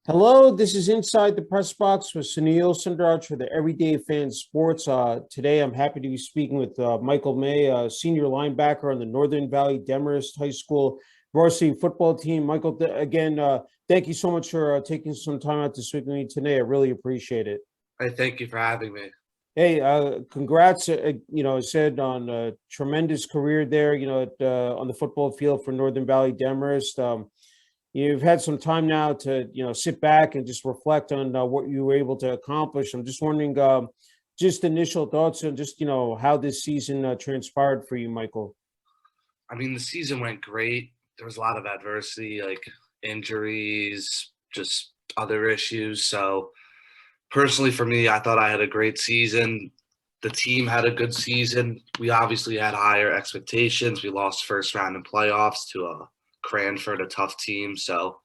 Hello, this is Inside the Press Box with Sunil Sunder Raj for the Everyday Fan Sports. Today, I'm happy to be speaking with Michael Mai, senior linebacker on the Northern Valley Demarest High School varsity football team. Michael, again, thank you so much for taking some time out to speak with me today. I really appreciate it. I thank you for having me. Hey, congrats, I said on a tremendous career there, on the football field for Northern Valley Demarest. You've had some time now to, sit back and just reflect on what you were able to accomplish. I'm just wondering, just initial thoughts on just, how this season transpired for you, Michael. I mean, the season went great. There was a lot of adversity, like injuries, just other issues. So, personally, for me, I thought I had a great season. The team had a good season. We obviously had higher expectations. We lost first round in playoffs to Cranford, a tough team. So,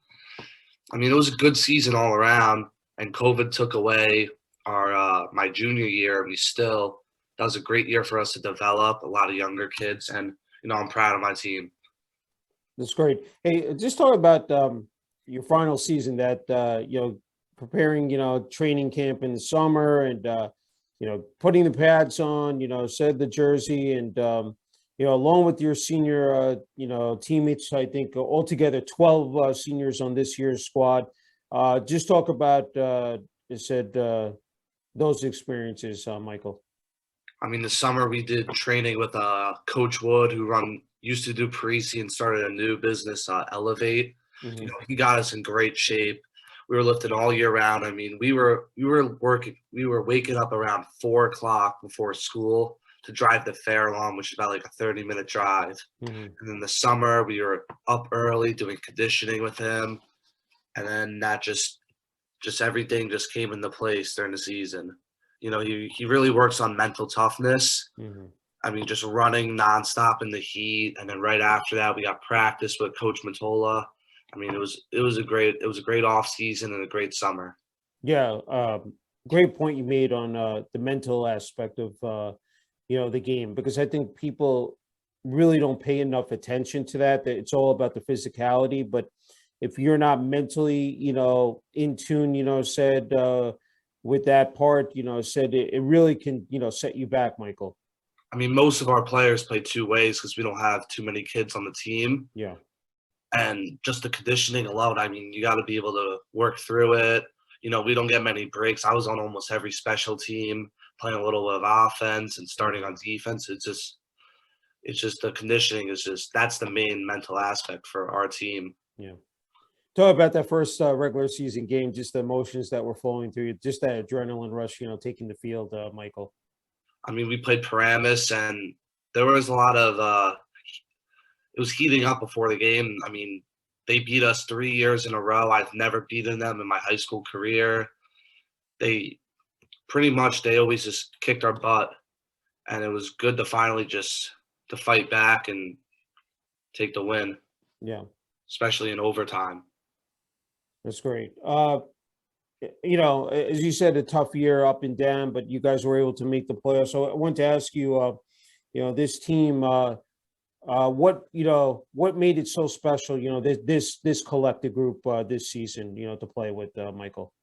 I mean, it was a good season all around. And COVID took away our my junior year. We still That was a great year for us to develop a lot of younger kids, and I'm proud of my team. That's great. Hey, just talk about your final season that, preparing, training camp in the summer and, putting the pads on, said the jersey and, along with your senior, teammates, I think altogether 12 seniors on this year's squad. Just talk about, you said, those experiences, Michael. I mean, the summer we did training with Coach Wood, who run used to do Parisi and started a new business, Elevate. Hmm. He got us in great shape. We were lifting all year round. I mean, we were waking up around 4 o'clock before school to drive the fair lawn, which is about like a 30-minute drive. Hmm. And then the summer we were up early doing conditioning with him, and then that just everything just came into place during the season. He really works on mental toughness. Hmm. I mean, just running nonstop in the heat, and then right after that, we got practice with Coach Matola. I mean, it was a great off season and a great summer. Yeah, great point you made on the mental aspect of the game, because I think people really don't pay enough attention to that. That it's all about the physicality, but if you're not mentally, in tune, said with that part, said it really can, set you back, Michael. I mean, most of our players play two ways because we don't have too many kids on the team, Yeah. and just the conditioning alone. I mean, you got to be able to work through it. We don't get many breaks. I was on almost every special team, playing a little of offense and starting on defense. It's just the conditioning is just that's the main mental aspect for our team. Yeah. Talk about that first regular season game, just the emotions that were flowing through you, just that adrenaline rush, taking the field, Michael. I mean, we played Paramus, and there was a lot of it was heating up before the game. I mean, they beat us 3 years in a row. I've never beaten them in my high school career. They they always just kicked our butt, and it was good to finally just to fight back and take the win, Yeah, especially in overtime. that's great. As you said, a tough year up and down, but you guys were able to make the playoffs. So I want to ask you, this team, what made it so special? This collective group this season, to play with, Michael.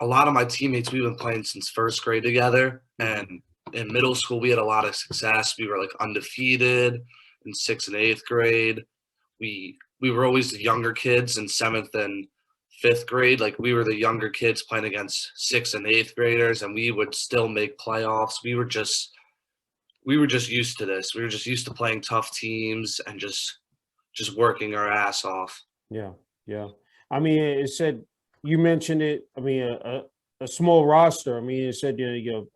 A lot of my teammates, we've been playing since first grade together, Hmm. and in middle school we had a lot of success. We were like undefeated in sixth and eighth grade. We were always the younger kids in seventh and fifth grade. Like, we were the younger kids playing against sixth and eighth graders, and we would still make playoffs. We were just used to this. We were just used to playing tough teams and just working our ass off. Yeah, yeah. I mean, it said you mentioned it. I mean, a small roster. I mean, it said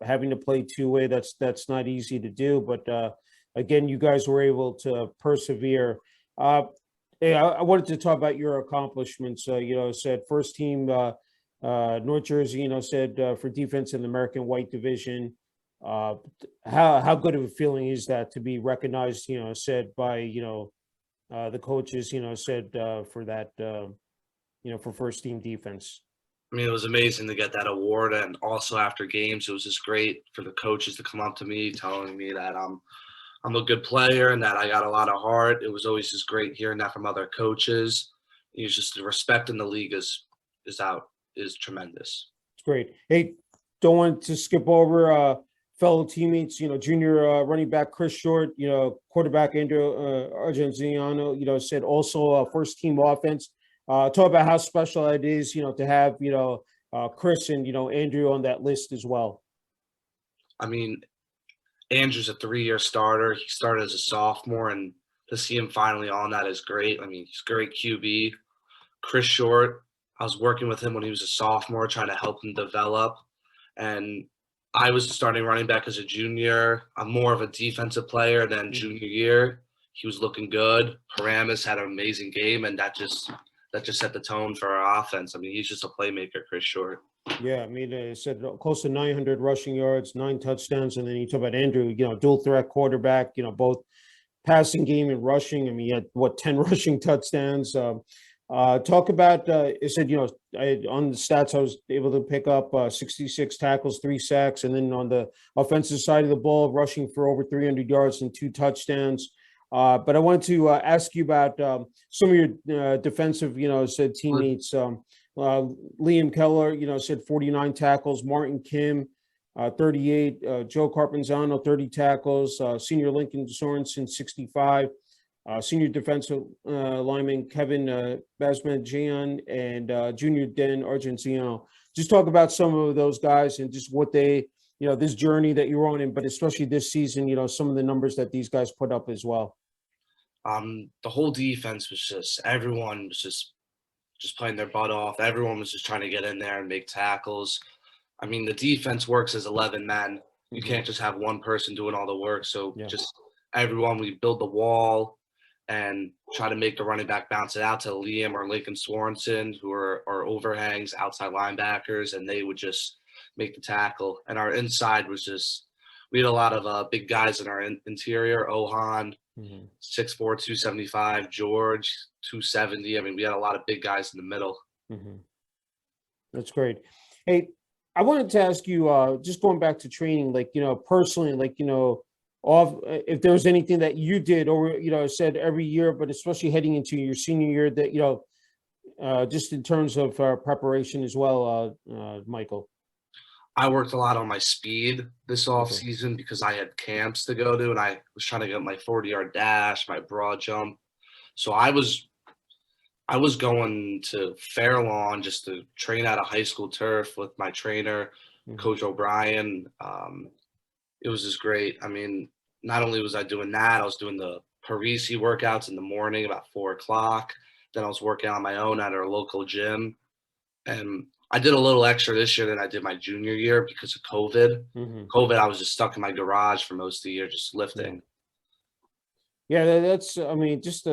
having to play two way. That's not easy to do. But again, you guys were able to persevere. Uh, hey, I wanted to talk about your accomplishments. Said first team North Jersey. Said for defense in the American White Division. Uh, how good of a feeling is that to be recognized? Said by the coaches, said for that, for first team defense. I mean, it was amazing to get that award, and also after games, it was just great for the coaches to come up to me, telling me that I'm a good player and that I got a lot of heart. It was always just great hearing that from other coaches. It's just the respect in the league is out. is tremendous. It's great. Hey, don't want to skip over fellow teammates, junior running back Chris Short, quarterback Andrew Argentiano, said also first team offense. Talk about how special it is, to have, Chris and, Andrew on that list as well. I mean, Andrew's a 3-year starter. He started as a sophomore, and to see him finally on that is great. I mean, he's a great QB. Chris Short, I was working with him when he was a sophomore, trying to help him develop. And I was starting running back as a junior. I'm more of a defensive player than junior year. He was looking good. Paramus had an amazing game, and that just set the tone for our offense. I mean, he's just a playmaker, Chris Short. Yeah, I mean, it said close to 900 rushing yards, 9 touchdowns, and then you talk about Andrew, dual threat quarterback, both passing game and rushing. I mean, he had 10 rushing touchdowns. Talk about, it said, on the stats, I was able to pick up 66 tackles, 3 sacks, and then on the offensive side of the ball, rushing for over 300 yards and 2 touchdowns. But I wanted to ask you about some of your defensive, said teammates. Liam Keller, said 49 tackles. Martin Kim, 38. Joe Carpenzano, 30 tackles. Senior Lincoln Sorensen, 65. Senior defensive lineman Kevin Basmanjian and junior Dan Argentiano. Just talk about some of those guys and just what they, this journey that you're on, but especially this season, some of the numbers that these guys put up as well. The whole defense was just, everyone was just playing their butt off. Everyone was just trying to get in there and make tackles. I mean, the defense works as 11 men. You can't just have one person doing all the work. So just everyone, we build the wall and try to make the running back bounce it out to Liam or Lincoln Sorensen, who are overhangs, outside linebackers, and they would just make the tackle. And our inside was just, we had a lot of big guys in our interior. Ohan, 6'4", 275, George, 270. I mean, we had a lot of big guys in the middle. That's great. Hey, I wanted to ask you, just going back to training, personally, if there was anything that you did or, said every year, but especially heading into your senior year that, just in terms of preparation as well, Michael. I worked a lot on my speed this off season because I had camps to go to, and I was trying to get my 40-yard dash, my broad jump. So I was going to Fairlawn just to train at a high school turf with my trainer, Coach O'Brien. It was just great. I mean, not only was I doing that, I was doing the Parisi workouts in the morning about 4 o'clock. Then I was working on my own at our local gym. And I did a little extra this year than I did my junior year because of COVID. COVID, I was just stuck in my garage for most of the year just lifting. Yeah, that's, I mean, just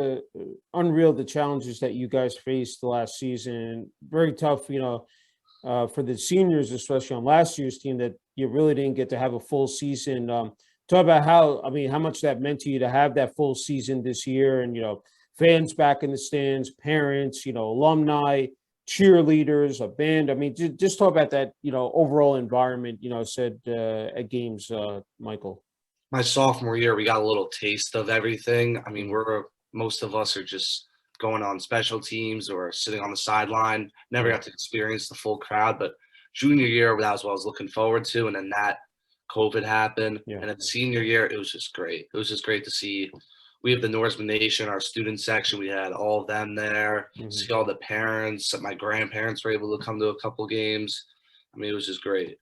unreal, the challenges that you guys faced the last season. Very tough, for the seniors, especially on last year's team, that you really didn't get to have a full season. Talk about how much that meant to you to have that full season this year and, fans back in the stands, parents, alumni, cheerleaders, a band. I mean, just talk about that, overall environment, said at games, Michael. My sophomore year, we got a little taste of everything. I mean, most of us are just going on special teams or sitting on the sideline. Never got to experience the full crowd, but junior year, that was what I was looking forward to. And then that COVID happened. And then senior year, it was just great. It was just great to see. We have the Norseman Nation, our student section. We had all of them there. See all the parents. My grandparents were able to come to a couple games. I mean, it was just great.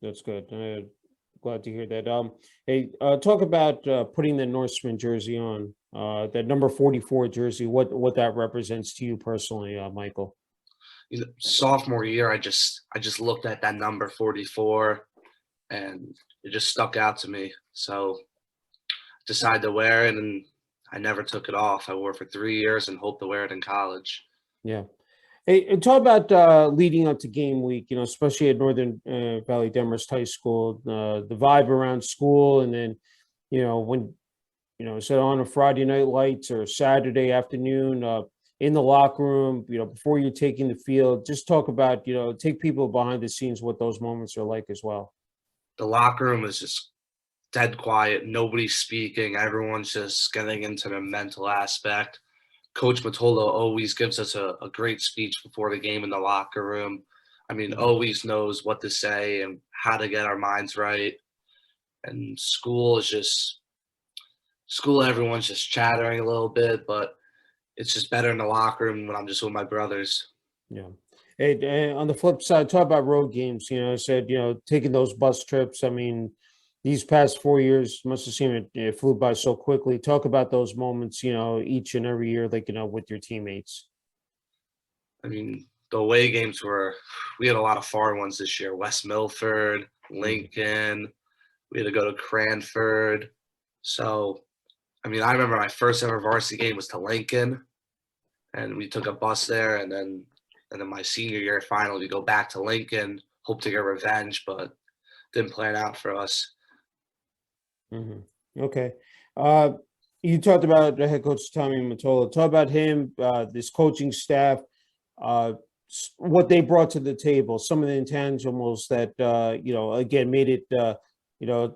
That's good. Glad to hear that. Hey, talk about putting the Norseman jersey on, that number 44 jersey, what that represents to you personally, Michael. Sophomore year, I just looked at that number 44 and it just stuck out to me. So decided to wear it, and I never took it off. I wore it for 3 years and hope to wear it in college. Yeah. Hey, and talk about leading up to game week, especially at Northern Valley Demarest High School, the vibe around school, and then, when, so on a Friday night lights or Saturday afternoon in the locker room, before you're taking the field, just talk about, take people behind the scenes, what those moments are like as well. The locker room is just dead quiet. Nobody's speaking. Everyone's just getting into the mental aspect. Coach Matola always gives us a great speech before the game in the locker room. I mean, always knows what to say and how to get our minds right. And school, everyone's just chattering a little bit, but it's just better in the locker room when I'm just with my brothers. Yeah. Hey, and on the flip side, talk about road games. I said, taking those bus trips. I mean, these past 4 years must have seemed it flew by so quickly. Talk about those moments, each and every year, like, with your teammates. I mean, the away games we had a lot of far ones this year. West Milford, Lincoln, we had to go to Cranford. So, I mean, I remember my first ever varsity game was to Lincoln, and we took a bus there, and then my senior year final, we go back to Lincoln, hope to get revenge, but didn't plan out for us. Okay. Uh, you talked about the head coach Tommy Mottola. Talk about him, this coaching staff, uh, what they brought to the table, some of the intangibles that again made it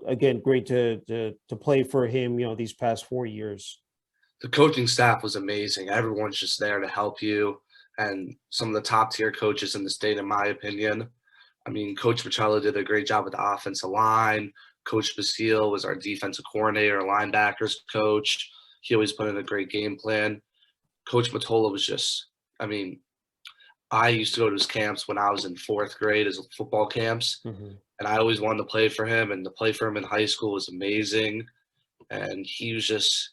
again great to play for him. These past 4 years. The coaching staff was amazing. Everyone's just there to help you, and some of the top tier coaches in the state, in my opinion. I mean, Coach Michello did a great job with the offensive line. Coach Basile was our defensive coordinator, linebackers coach. He always put in a great game plan. Coach Mottola was just, I mean, I used to go to his camps when I was in fourth grade, his football camps, and I always wanted to play for him. And to play for him in high school was amazing. And he's just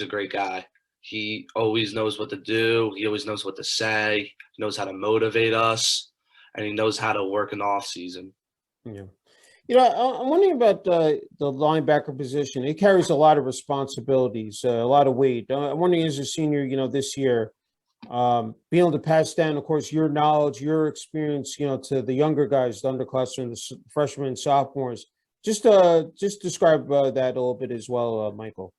a great guy. He always knows what to do. He always knows what to say. He knows how to motivate us, and he knows how to work in the off season. Yeah. I'm wondering about the linebacker position. It carries a lot of responsibilities, a lot of weight. I'm wondering, as a senior, this year, being able to pass down, of course, your knowledge, your experience, to the younger guys, the underclassmen, the freshmen, and sophomores. Just describe that a little bit as well, Michael.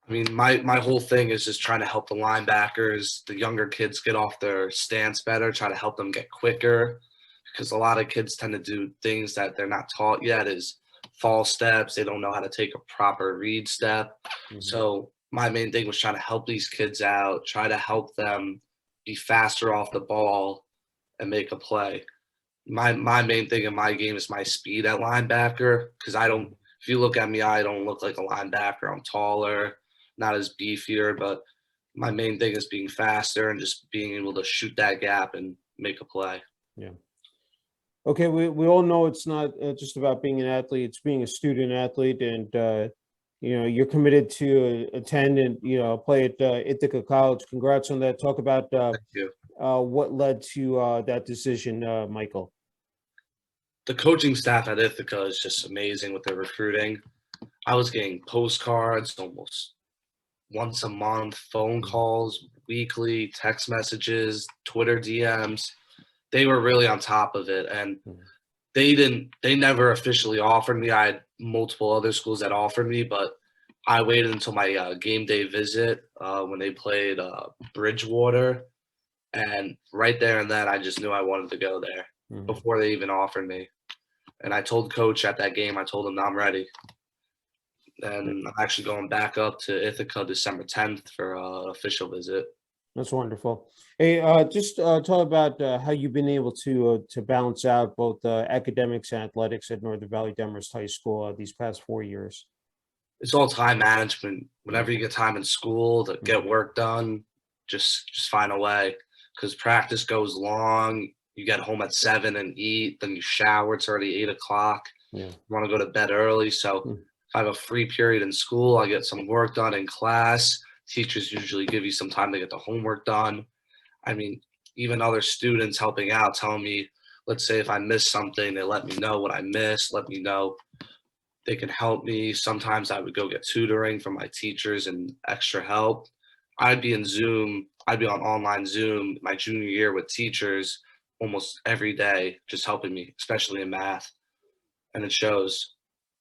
I mean, my whole thing is just trying to help the linebackers, the younger kids get off their stance better, try to help them get quicker, because a lot of kids tend to do things that they're not taught yet, is false steps. They don't know how to take a proper read step. So my main thing was trying to help these kids out, try to help them be faster off the ball and make a play. My main thing in my game is my speed at linebacker, because if you look at me, I don't look like a linebacker. I'm taller, not as beefier, but my main thing is being faster and just being able to shoot that gap and make a play. Yeah. Okay, we all know it's not just about being an athlete; it's being a student athlete, and you're committed to attend and play at Ithaca College. Congrats on that. Talk about Thank you. what led to that decision, Michael. The coaching staff at Ithaca is just amazing with their recruiting. I was getting postcards almost once a month, phone calls weekly, text messages, Twitter DMs. They were really on top of it, and they never officially offered me. I had multiple other schools that offered me, but I waited until my game day visit when they played Bridgewater, and right there and then I just knew I wanted to go there before they even offered me. And I told coach at that game, I told him I'm ready. And I'm actually going back up to Ithaca December 10th for an official visit. That's wonderful. Hey, just talk about how you've been able to balance out both academics and athletics at Northern Valley Demarest High School these past 4 years. It's all time management. Whenever you get time in school to get work done, just find a way, because practice goes long. You get home at 7 and eat, then you shower. It's already 8 o'clock. Yeah. You want to go to bed early. So if I have a free period in school, I get some work done in class. Teachers usually give you some time to get the homework done. I mean, even other students helping out, telling me, let's say if I miss something, they let me know what I missed, let me know they can help me. Sometimes I would go get tutoring from my teachers and extra help. I'd be on online Zoom my junior year with teachers almost every day, just helping me, especially in math. And it shows.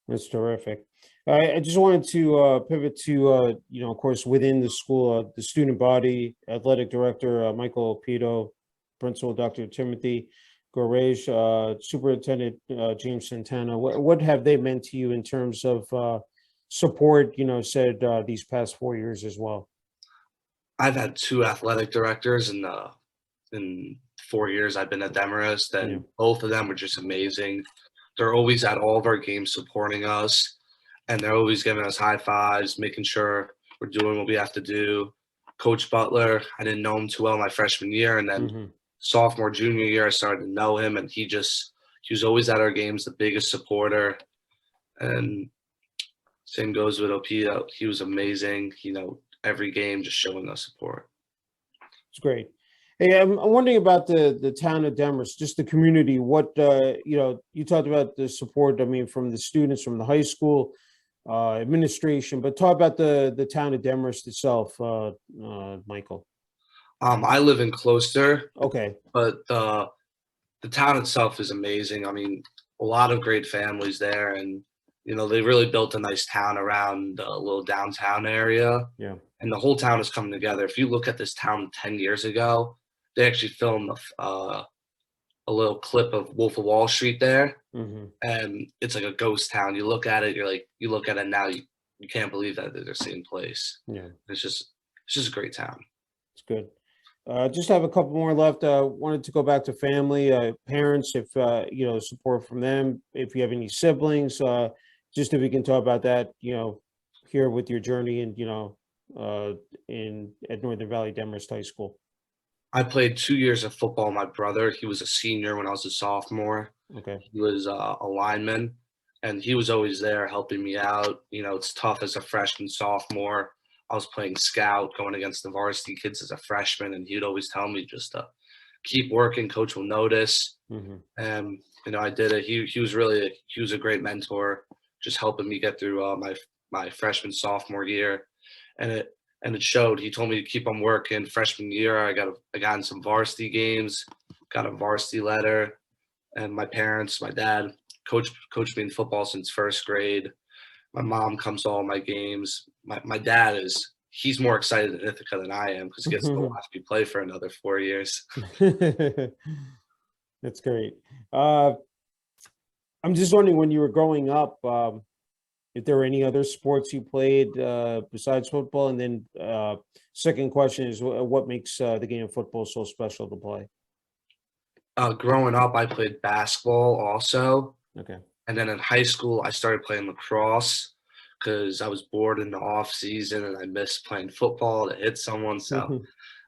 That's terrific. I just wanted to pivot to, of course, within the school, the student body, athletic director, Michael Pito, principal, Dr. Timothy Gorej, superintendent, James Santana. What have they meant to you in terms of support, these past 4 years as well? I've had 2 athletic directors in in 4 years I've been at Demarest, Yeah. and both of them were just amazing. They're always at all of our games supporting us, and they're always giving us high fives, making sure we're doing what we have to do. Coach Butler, I didn't know him too well my freshman year, and then Hmm. sophomore, junior year, I started to know him, and he was always at our games, the biggest supporter. And same goes with OP. He was amazing. Every game just showing us support. It's great. Hey, I'm wondering about the town of Demarest, just the community. What you talked about the support. I mean, from the students, from the high school administration, but talk about the town of Demarest itself, Michael. I live in Closter, Okay. but the town itself is amazing. I mean, a lot of great families there, and they really built a nice town around a little downtown area, Yeah. and the whole town is coming together. If you look at this town 10 years ago, they actually filmed a little clip of Wolf of Wall Street there, Hmm. and it's like a ghost town. You look at it, you look at it now, you can't believe that they're the same place. Yeah. It's just a great town. It's good. Just have a couple more left. Wanted to go back to family, parents, if support from them. If you have any siblings, just if we can talk about that, here with your journey and in at Northern Valley Demarest High School. I played 2 years of football. My brother, he was a senior when I was a sophomore. Okay. He was a lineman, and he was always there helping me out. It's tough as a freshman, sophomore. I was playing scout, going against the varsity kids as a freshman, and he'd always tell me just to keep working. Coach will notice, Hmm. and I did it. He was a great mentor, just helping me get through my freshman, sophomore year, and it showed. He told me to keep on working. Freshman year, I got in some varsity games, got a varsity letter, and my dad, coached me in football since first grade. My mom comes to all my games. My dad he's more excited in Ithaca than I am because he gets to watch me play for another 4 years. That's great. Uh, I'm just wondering, when you were growing up, if there were any other sports you played besides football, and then second question is, what makes the game of football so special to play? Growing up, I played basketball also, Okay. and then in high school, I started playing lacrosse because I was bored in the off season and I missed playing football to hit someone. So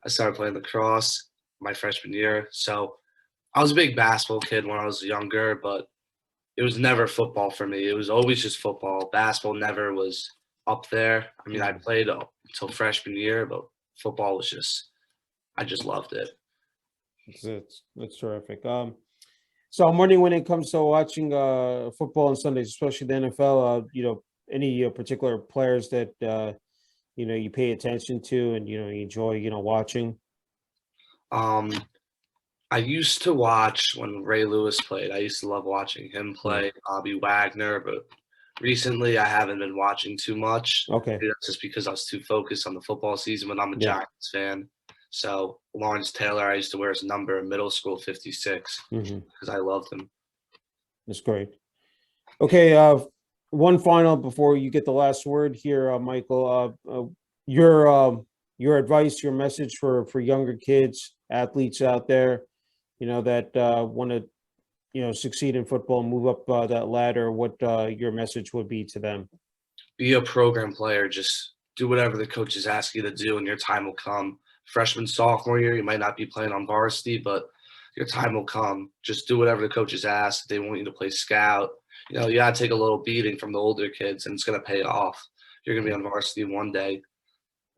I started playing lacrosse my freshman year. So I was a big basketball kid when I was younger, but it was never football for me. It was always just football. Basketball never was up there. I mean, I played until freshman year, but football was I just loved it. That's terrific. So I'm wondering, when it comes to watching football on Sundays, especially the NFL, any particular players that you pay attention to and you enjoy watching. Um, I used to watch when Ray Lewis played. I used to love watching him Yeah. play, Bobby Wagner, but recently I haven't been watching too much. Okay. Maybe that's just because I was too focused on the football season, but I'm a Yeah. Giants fan. So Lawrence Taylor, I used to wear his number in middle school, 56, Hmm. because I loved him. That's great. Okay. One final before you get the last word here, Michael. Your advice, your message for younger kids, athletes out there, that want to succeed in football, move up that ladder. What your message would be to them? Be a program player. Just do whatever the coaches ask you to do, and your time will come. Freshman, sophomore year, you might not be playing on varsity, but your time will come. Just do whatever the coaches ask. They want you to play scout. You got to take a little beating from the older kids, and it's going to pay off. You're going to be on varsity one day.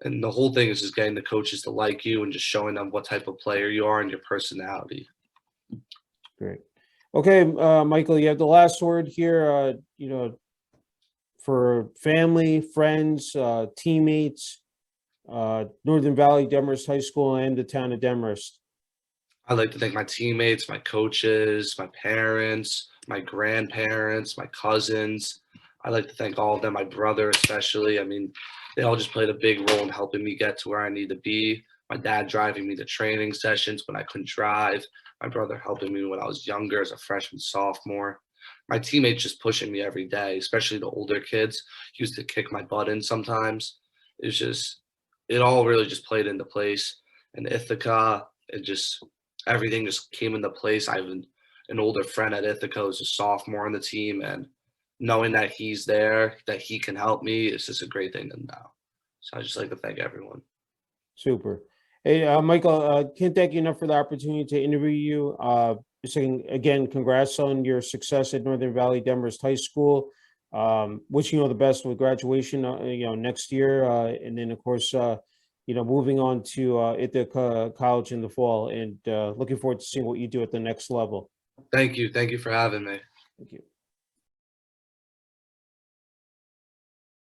And the whole thing is just getting the coaches to like you and just showing them what type of player you are and your personality. Great. Okay, Michael, you have the last word here. For family, friends, teammates, Northern Valley Demarest High School, and the town of Demarest. I'd like to thank my teammates, my coaches, my parents, my grandparents, my cousins. I'd like to thank all of them, my brother especially. I mean, they all just played a big role in helping me get to where I need to be. My dad driving me to training sessions when I couldn't drive. My brother helping me when I was younger as a freshman, sophomore. My teammates just pushing me every day, especially the older kids used to kick my butt in sometimes. It all really just played into place. And Ithaca, everything just came into place. I have an older friend at Ithaca who's a sophomore on the team, and knowing that he's there, that he can help me, it's just a great thing to know. So I just like to thank everyone. Super. Hey, Michael, can't thank you enough for the opportunity to interview you. Saying again, congrats on your success at Northern Valley Demarest High School. Wishing you all the best with graduation, next year, and then of course, moving on to Ithaca College in the fall, and looking forward to seeing what you do at the next level. Thank you. Thank you for having me. Thank you.